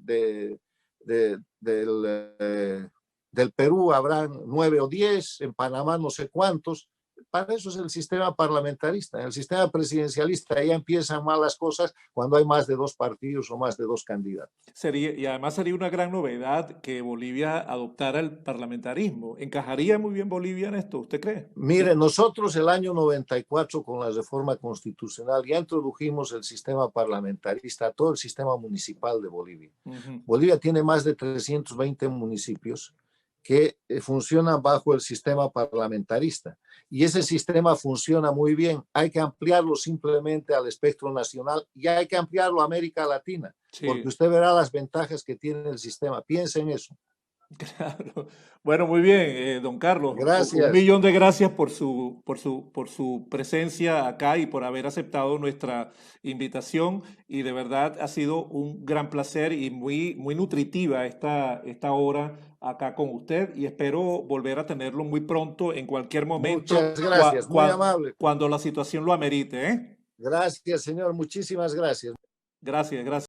Speaker 2: Perú habrán 9 o 10, en Panamá no sé cuántos. Para eso es el sistema parlamentarista. En el sistema presidencialista ya empiezan mal las cosas cuando hay más de 2 partidos o más de 2 candidatos.
Speaker 1: Y además sería una gran novedad que Bolivia adoptara el parlamentarismo. ¿Encajaría muy bien Bolivia en esto, usted cree?
Speaker 2: Mire, nosotros el año 94 con la reforma constitucional ya introdujimos el sistema parlamentarista a todo el sistema municipal de Bolivia. Bolivia tiene más de 320 municipios que funcionan bajo el sistema parlamentarista. Y ese sistema funciona muy bien. Hay que ampliarlo simplemente al espectro nacional y hay que ampliarlo a América Latina, porque usted verá las ventajas que tiene el sistema. Piensa en eso.
Speaker 1: Claro. Bueno, muy bien, don Carlos.
Speaker 2: Gracias.
Speaker 1: 1.000.000 de gracias por su presencia acá y por haber aceptado nuestra invitación. Y de verdad ha sido un gran placer y muy nutritiva esta hora acá con usted. Y espero volver a tenerlo muy pronto, en cualquier momento.
Speaker 2: Muchas gracias, muy amable.
Speaker 1: Cuando la situación lo amerite, ¿eh?
Speaker 2: Gracias, señor. Muchísimas gracias.
Speaker 1: Gracias.